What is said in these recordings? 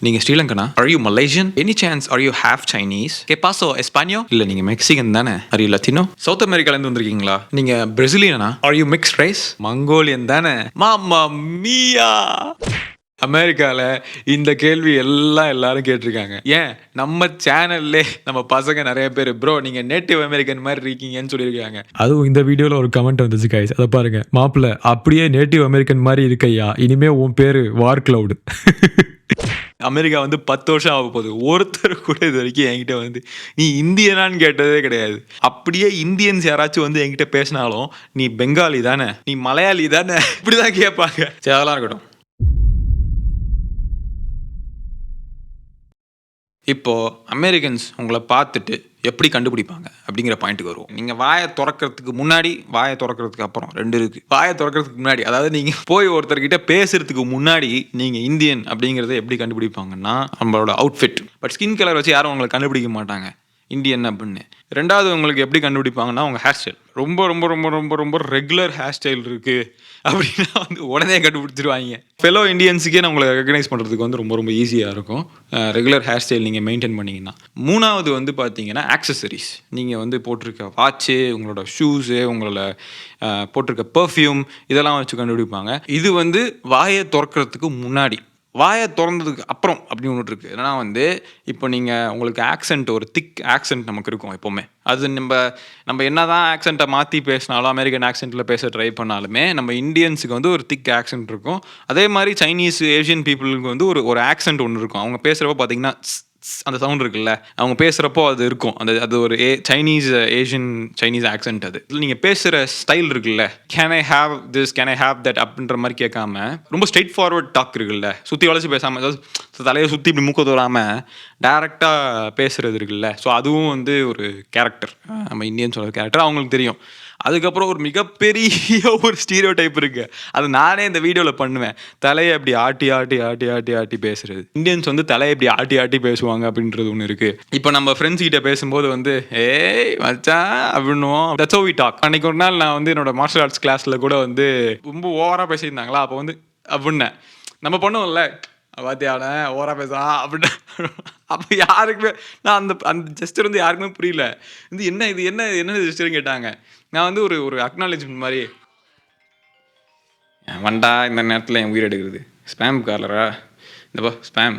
நீங்க ஸ்ரீலங்கனா? Are you Malaysian? Any chance are you half Chinese? ¿Qué paso? Español? இல்ல நீங்க Mexican தானே? Are you Latino? South அமெரிக்கால இருந்து வந்திருக்கீங்களா? நீங்க பிரேசிலியனா? Are you mixed race? Mongolian தானே? மாமா மியா! அமெரிக்கால இந்த கேள்வி எல்லாரும் கேட்டிருக்காங்க. ஏன் நம்ம சேனல்லே நம்ம பசங்க நிறைய பேர் ப்ரோ நீங்க நேட்டிவ் அமெரிக்கன் மாதிரி இருக்கீங்கன்னு சொல்லியிருக்காங்க. அதுவும் இந்த வீடியோல ஒரு கமெண்ட் வந்துச்சு கைஸ், அதை பாருங்க. மாப்பிள்ள அப்படியே நேட்டிவ் அமெரிக்கன் மாதிரி இருக்கையா, இனிமே உன் பேரு வார் கிளவுட். அமெரிக்கா வந்து 10 வருஷம் ஆக போகுது. ஒருத்தர் கூட இது வரைக்கும் என்கிட்ட வந்து நீ இந்தியனான்னு கேட்டதே கிடையாது. அப்படியே இந்தியன்ஸ் யாராச்சும் வந்து என்கிட்ட பேசினாலும் நீ பெங்காலி தானே, நீ மலையாளி தானே, இப்படிதான் கேட்பாங்க. சரி, அதெல்லாம் இருக்கட்டும். இப்போ அமெரிக்கன்ஸ் உங்களை பார்த்துட்டு எப்படி கண்டுபிடிப்பாங்க அப்படிங்கிற பாயிண்ட்டுக்கு வருவோம். நீங்கள் வாயை திறக்கிறதுக்கு முன்னாடி, வாயை திறக்கிறதுக்கு அப்புறம் ரெண்டு இருக்குது. வாயை திறக்கிறதுக்கு முன்னாடி, அதாவது நீங்கள் போய் ஒருத்தர்கிட்ட பேசுறதுக்கு முன்னாடி நீங்கள் இந்தியன் அப்படிங்கிறத எப்படி கண்டுபிடிப்பாங்கன்னா நம்மளோட அவுட்ஃபிட். பட் ஸ்கின் கலர் வச்சு யாரும் உங்களை கண்டுபிடிக்க மாட்டாங்க இந்தியன் அப்படின்னு. ரெண்டாவது உங்களுக்கு எப்படி கண்டுபிடிப்பாங்கன்னா உங்கள் ஹேர் ஸ்டைல். ரொம்ப ரொம்ப ரொம்ப ரொம்ப ரொம்ப ரெகுலர் ஹேர் ஸ்டைல் இருக்குது அப்படின்னா வந்து உடனே கண்டுபிடிச்சிருவாங்க. ஃபெலோ இண்டியன்ஸுக்கே நான் உங்களை ரெகனைஸ் பண்ணுறதுக்கு வந்து ரொம்ப ரொம்ப ஈஸியாக இருக்கும் ரெகுலர் ஹேர் ஸ்டைல் நீங்கள் மெயின்டைன் பண்ணிங்கன்னா. மூணாவது வந்து பார்த்தீங்கன்னா ஆக்சசரிஸ். நீங்கள் வந்து போட்டிருக்க வாட்சு, உங்களோட ஷூஸு, உங்களோட போட்டிருக்க பர்ஃப்யூம், இதெல்லாம் வச்சு கண்டுபிடிப்பாங்க. இது வந்து வாயை திறக்கிறதுக்கு முன்னாடி. வாயை திறந்ததுக்கு அப்புறம் அப்படின்னு ஒன்று இருக்குது. ஏன்னா வந்து இப்போ நீங்கள் உங்களுக்கு ஆக்சென்ட், ஒரு திக் ஆக்சென்ட் நமக்கு இருக்கும் எப்போவுமே. அது நம்ம என்ன தான் ஆக்சென்ட்டை மாற்றி பேசினாலும், அமெரிக்கன் ஆக்சென்ட்டில் பேச ட்ரை பண்ணாலுமே நம்ம இந்தியன்ஸுக்கு வந்து ஒரு திக் ஆக்சென்ட் இருக்கும். அதே மாதிரி சைனீஸ், ஏஷியன் பீப்புளுக்கு வந்து ஒரு ஆக்சென்ட் ஒன்று இருக்கும். அவங்க பேசுகிறப்ப பார்த்தீங்கன்னா அந்த சவுண்ட் இருக்குல்ல, அவங்க பேசுகிறப்போ அது இருக்கும். அது ஒரு சைனீஸ் ஆக்சென்ட். அது நீங்கள் பேசுகிற ஸ்டைல் இருக்குல்ல, can I have this, can I have that அப்படின்ற மாதிரி கேட்காம ரொம்ப ஸ்ட்ரெயிட் ஃபார்வர்ட் டாக் இருக்குல்ல, சுற்றி வளைச்சி பேசாமல், அதாவது தலையை சுற்றி இப்படி மூக்க தோறாமல் டேரெக்டாக பேசுகிறது இருக்குல்ல. ஸோ அதுவும் வந்து ஒரு கேரக்டர், நம்ம இந்தியன்ஸோட கேரக்டர், அவங்களுக்கு தெரியும். அதுக்கப்புறம் ஒரு மிகப்பெரிய ஒரு ஸ்டீரியோ டைப் இருக்கு, அது நானே இந்த வீடியோவில் பண்ணுவேன். தலையை அப்படி ஆட்டி ஆட்டி ஆட்டி ஆட்டி ஆட்டி பேசுறது. இந்தியன்ஸ் வந்து தலையை இப்படி ஆட்டி ஆட்டி பேசுவாங்க அப்படின்றது ஒன்று இருக்கு. இப்போ நம்ம ஃப்ரெண்ட்ஸ் கிட்ட பேசும்போது வந்து ஏய் மச்சான் அப்படின்னுவோம். That's how we talk. அன்னைக்கு ஒரு நாள் நான் வந்து என்னோட மார்ஷல் ஆர்ட்ஸ் கிளாஸில் கூட வந்து ரொம்ப ஓவராக பேசியிருந்தாங்களா, அப்போ வந்து அப்படின்னேன். நம்ம பண்ணுவோம்ல, பார்த்தியான ஓவராக பேசுவான் அப்படின்னு. அப்போ யாருக்குமே நான் அந்த ஜெஸ்டர் வந்து யாருக்குமே புரியல. இது என்ன ஜெஸ்டர்னு கேட்டாங்க. நான் வந்து ஒரு அக்னாலேஜ்மெண்ட் மாதிரி, வண்டா இந்த நேரத்தில் என் உயிர் எடுக்கிறது, ஸ்பேம் காலரா, இந்தப்பா ஸ்பேம்.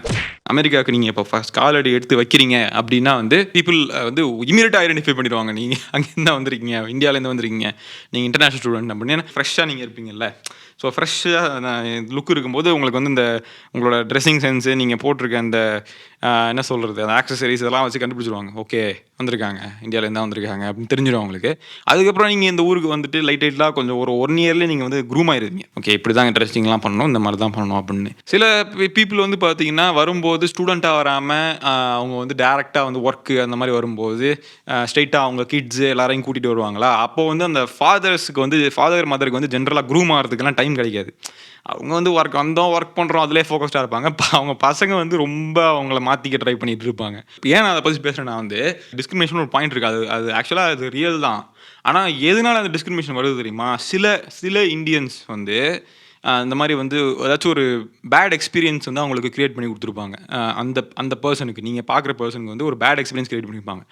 அமெரிக்காவுக்கு நீங்கள் இப்போ ஃபஸ்ட் காலடி எடுத்து வைக்கிறீங்க அப்படின்னா வந்து பீப்புள் வந்து இமீடியட்டாக ஐடென்டிஃபை பண்ணிடுவாங்க. நீங்கள் அங்கேருந்து வந்திருக்கீங்க, இந்தியாவிலேருந்து வந்திருக்கீங்க, நீங்கள் இன்டர்நேஷ்னல் ஸ்டூடெண்ட் அப்படின்னு. ஃப்ரெஷ்ஷாக நீங்கள் இருப்பீங்கல்ல. ஸோ ஃப்ரெஷ்ஷாக லுக் இருக்கும்போது உங்களுக்கு வந்து இந்த உங்களோட ட்ரெஸ்ஸிங் சென்ஸு, நீங்கள் போட்டிருக்க அந்த என்ன சொல்கிறது, அந்த ஆக்சசரிஸ் இதெல்லாம் வச்சு கண்டுபிடிச்சிடுவாங்க. ஓகே வந்திருக்காங்க, இந்தியாவிலேருந்து தான் வந்திருக்காங்க அப்படின்னு தெரிஞ்சிடும் அவங்களுக்கு. அதுக்கப்புறம் நீங்கள் இந்த ஊருக்கு வந்துட்டு லைட்டாக கொஞ்சம் ஒரு 1 இயர்லேயே நீங்கள் வந்து க்ரூம் ஆயிருவீங்க. ஓகே இப்படி தான் ட்ரெஸ்ஸிங்லாம் பண்ணணும், இந்த மாதிரி தான் பண்ணணும் அப்படின்னு. சில பீப்புள் வந்து பார்த்தீங்கன்னா வரும்போது ஸ்டூடெண்ட்டாக வராமல் அவங்க வந்து டேரெக்டாக வந்து ஒர்க்கு அந்த மாதிரி வரும்போது ஸ்ட்ரெயிட்டாக அவங்க கிட்ஸு எல்லாரையும் கூட்டிகிட்டு வருவாங்களா. அப்போது வந்து அந்த ஃபாதர் மதருக்கு வந்து ஜென்ரலாக க்ரூம் ஆகிறதுக்கெல்லாம் டைம் கிடைக்காது. அவங்க வந்து ஒர்க் பண்ணுறோம் அதிலே ஃபோக்கஸ்டாக இருப்பாங்க. அவங்க பசங்க வந்து ரொம்ப அவங்கள மாற்றிக்க ட்ரை பண்ணிகிட்டு இருப்பாங்க. ஏன் நான் அதை பற்றி பேசுகிறேன்னா வந்து டிஸ்கிரிமினேஷன் ஒரு பாயிண்ட் இருக்குது. அது ஆக்சுவலாக அது ரியல் தான். ஆனால் எதனால அந்த டிஸ்கிரிமினேஷன் வருது தெரியுமா? சில இந்தியன்ஸ் வந்து இந்த மாதிரி வந்து ஏதாச்சும் ஒரு பேட் எக்ஸ்பீரியன்ஸ் வந்து அவங்களுக்கு க்ரியேட் பண்ணி கொடுத்துருப்பாங்க. அந்த பர்சனுக்கு, நீங்கள் பார்க்குற பர்சனுக்கு வந்து ஒரு பேட் எக்ஸ்பீரியன்ஸ் க்ரியேட் பண்ணியிருப்பாங்க.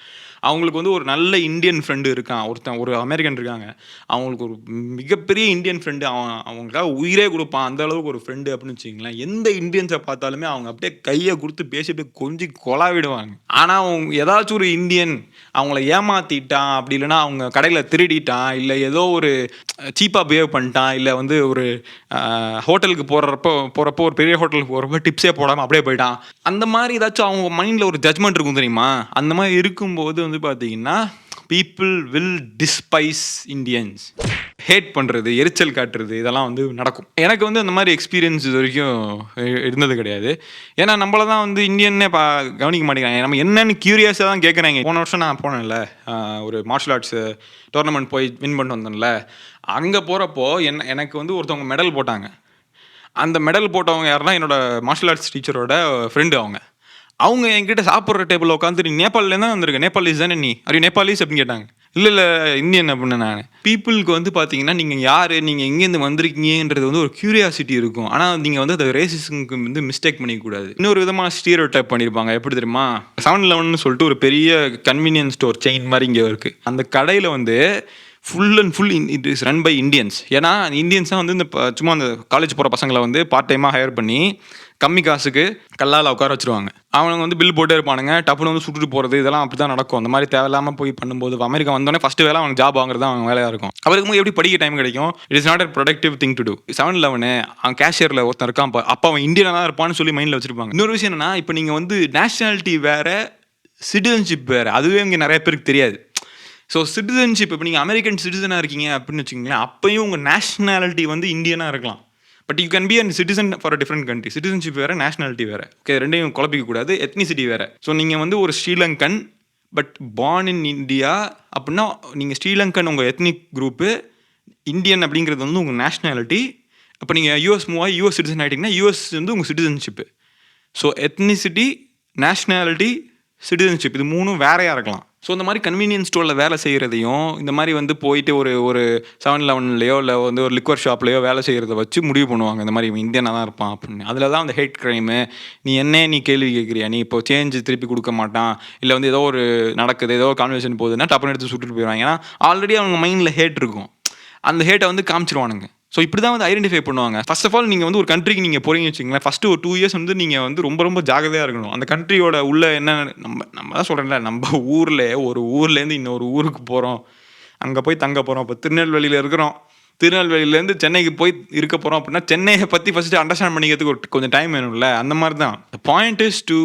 அவங்களுக்கு வந்து ஒரு நல்ல இந்தியன் ஃப்ரெண்டு இருக்கான், ஒரு அமெரிக்கன் இருக்காங்க, அவங்களுக்கு ஒரு மிகப்பெரிய இந்தியன் ஃப்ரெண்டு, அவங்களுக்காக உயிரே கொடுப்பான், அந்த அளவுக்கு ஒரு ஃப்ரெண்டு அப்படின்னு வச்சுக்கிங்களேன். எந்த இந்தியன்ஸை பார்த்தாலுமே அவங்க அப்படியே கையை கொடுத்து பேசி அப்படியே கொஞ்சம் கொலாவிடுவாங்க. ஆனால் அவங்க ஏதாச்சும் ஒரு இந்தியன் அவங்கள ஏமாற்றிட்டான், அப்படி இல்லைன்னா அவங்க கடையில் திருடிட்டான், இல்லை ஏதோ ஒரு சீப்பாக பிஹேவ் பண்ணிட்டான், இல்லை வந்து ஒரு ஹோட்டலுக்கு போகிறப்போ ஒரு பெரிய ஹோட்டலுக்கு போகிறப்போ டிப்ஸே போடாமல் அப்படியே போயிட்டான், அந்த மாதிரி ஏதாச்சும் அவங்க மைண்டில் ஒரு ஜட்மெண்ட் இருக்கும் தெரியுமா? அந்த மாதிரி இருக்கும்போது வந்து பார்த்தீங்கன்னா people will despise Indians. Hate பண்ணுறது, எரிச்சல் காட்டுறது, இதெல்லாம் வந்து நடக்கும். எனக்கு வந்து அந்த மாதிரி எக்ஸ்பீரியன்ஸ் இது வரைக்கும் இருந்தது கிடையாது. ஏன்னா நம்மள தான் வந்து இந்தியன்னே கவனிக்க மாட்டேங்கிறாங்க. நம்ம என்னென்னு க்யூரியஸாக தான் கேட்குறாங்க. போன வருஷம் நான் போனேன்ல, ஒரு மார்ஷல் ஆர்ட்ஸ் டோர்னமெண்ட் போய் வின் பண்ணிட்டு வந்தேன்ல, அங்கே போகிறப்போ எனக்கு வந்து ஒருத்தவங்க மெடல் போட்டாங்க. அந்த மெடல் போட்டவங்க யாருன்னா என்னோட மார்ஷல் ஆர்ட்ஸ் டீச்சரோட ஃப்ரெண்டு. அவங்க என்கிட்ட சாப்பிட்ற டேபிளில் உட்காந்து, நீ நேபாளிலேருந்து தான் வந்திருக்க, நேபாளிஸ் தானே நீ, நேபாளிஸ் அப்படின்னு கேட்டாங்க. இல்ல இந்தியன் அப்படின்னு நான் பீப்புளுக்கு வந்து பார்த்தீங்கன்னா, நீங்க யாரு? நீங்க எங்கேருந்து வந்திருக்கீங்கன்றது வந்து ஒரு கியூரியாசிட்டி இருக்கும். ஆனா நீங்க வந்து அத ரேசிசம்க்கு வந்து மிஸ்டேக் பண்ணிக்கக்கூடாது. இன்னொரு விதமான ஸ்டீரியோடைப் பண்ணியிருப்பாங்க. எப்படி தெரியுமா? 7-Elevenன்னு சொல்லிட்டு ஒரு பெரிய கன்வீனியன்ஸ் ஸ்டோர் செயின் மாரி இங்க இருக்கு. அந்த கடையில வந்து full and full it is run by Indians. ஏன்னா இந்தியன்ஸ் தான் வந்து இந்த சும்மா அந்த காலேஜ் போகிற பசங்களை வந்து பார்ட் டைமாக ஹையர் பண்ணி கம்மி காசுக்கு கல்லால் உட்கார வச்சிருவாங்க. அவனுங்க வந்து பில் போட்டே இருப்பானுங்க. டப்புனு வந்து சுட்டுட்டு போகிறது இதெல்லாம் அப்படி தான் நடக்கும். அந்த மாதிரி தேவையில்லாமல் போய் பண்ணும்போது அமெரிக்கா வந்தோடனே ஃபஸ்ட்டு வேலை அவனுக்கு ஜாப் வாங்குறது தான் அவங்க வேலையாக இருக்கும். அவருக்கு எப்படி படிக்க டைம் கிடைக்கும்? It is not a productive thing to do. 7-Eleven அவன் கேஷியரில் ஒருத்தன் இருக்கான், அப்போ அவன் இந்தியனாக தான் இருப்பான்னு சொல்லி மைண்டில் வச்சிருப்பாங்க. இன்னொரு விஷயம் என்னன்னா, இப்போ நீங்கள் வந்து நேஷனாலிட்டி வேற, சிட்டிசன்ஷிப் வேறு. அதுவே இங்கே நிறைய பேருக்கு தெரியாது. ஸோ சிட்டிசன்ஷிப் இப்போ நீங்கள் அமெரிக்கன் சிட்டிசனாக இருக்கீங்க அப்படின்னு வச்சுக்கோங்களேன், அப்பயும் உங்கள் நேஷ்னாலிட்டி வந்து இந்தியனாக இருக்கலாம். But you can be an citizen for a different country. Citizenship வேறு, நேஷனாலிட்டி வேறு. ஓகே, ரெண்டையும் குழப்பிக்க கூடாது. எத்னிசிட்டி வேறு. ஸோ நீங்கள் வந்து ஒரு Sri Lankan but born in India அப்படின்னா நீங்கள் ஸ்ரீலங்கன் உங்கள் எத்னிக் குரூப்பு, இந்தியன் அப்படிங்கிறது வந்து உங்கள் நேஷ்னாலிட்டி. அப்போ நீங்கள் யூஎஸ் மூவ் ஆகி யூஎஸ் சிட்டிசன் ஆகிட்டிங்கன்னா யூஎஸ் வந்து உங்கள் citizenship. So ethnicity, nationality, citizenship இது மூணும் வேறையாக இருக்கலாம். ஸோ இந்த மாதிரி கன்வீனியன்ஸ் ஸ்டோரில் வேலை செய்கிறதையும் இந்த மாதிரி வந்து போயிட்டு ஒரு 7-Elevenலையோ இல்லை வந்து ஒரு லிக்வர் ஷாப்லையோ வேலை செய்கிறத வச்சு முடிவு பண்ணுவாங்க. இந்த மாதிரி இந்தியனாக தான் இருப்பான் அப்படின்னு. அதில் தான் அந்த ஹேட் க்ரைமு. நீ கேள்வி கேட்குறியா? நீ இப்போ சேஞ்சு திருப்பி கொடுக்க மாட்டான், இல்லை வந்து ஏதோ ஒரு நடக்குது, ஏதோ ஒரு கான்வர்சேஷன் போகுதுன்னா டப்புன்னு எடுத்து சுட்டுட்டு போயிடுவாங்க. ஏன்னா ஆல்ரெடி அவங்க மைண்டில் ஹேட் இருக்கும். அந்த ஹேட்டை வந்து காமிச்சிருவானுங்க. ஸோ இப்படி தான் வந்து ஐடென்டிஃபை பண்ணுவாங்க. ஃபர்ஸ்ட் ஆஃப் ஆல் நீங்கள் வந்து ஒரு கண்ட்ரிக்கு நீங்கள் போகிறீங்கன்னு வச்சுங்களேன், ஃபஸ்ட்டு ஒரு 2 இயர்ஸ் வந்து நீங்கள் வந்து ரொம்ப ஜாகிரதையாக இருக்கணும். அந்த கண்ட்ரியோட உள்ள என்ன நம்ம தான் சொல்கிறேன்ல, நம்ம ஒரு ஊர்லேருந்து இன்னொரு ஊருக்கு போகிறோம், அங்கே போய் தங்க போகிறோம். இப்போ திருநெல்வேலியில் இருக்கிறோம், திருநெல்வேலியிலேருந்து சென்னைக்கு போய் இருக்க போகிறோம் அப்படின்னா சென்னையை பற்றி ஃபஸ்ட்டு அண்டர்ஸ்டாண்ட் பண்ணிக்கிறதுக்கு கொஞ்சம் டைம் வேணும்ல. அந்த மாதிரி தான் the point is to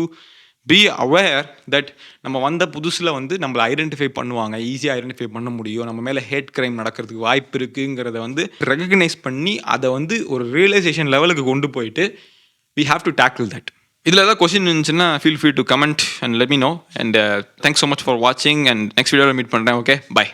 be aware that நம்ம வந்த புதுசில் வந்து நம்மளை ஐடென்டிஃபை பண்ணுவாங்க, ஈஸியாக ஐடென்டிஃபை பண்ண முடியும், நம்ம மேலே ஹேட் க்ரைம் நடக்கிறதுக்கு வாய்ப்பு இருக்குங்கிறத வந்து ரெகக்னைஸ் பண்ணி அதை வந்து ஒரு ரியலைசேஷன் லெவலுக்கு கொண்டு போயிட்டு we have to tackle that. இதில் ஏதாவது கொஸ்டின் இருந்துச்சுன்னா feel free to comment and let me know. And thanks so much for watching and next video meet பண்ணுறேன். Okay, bye.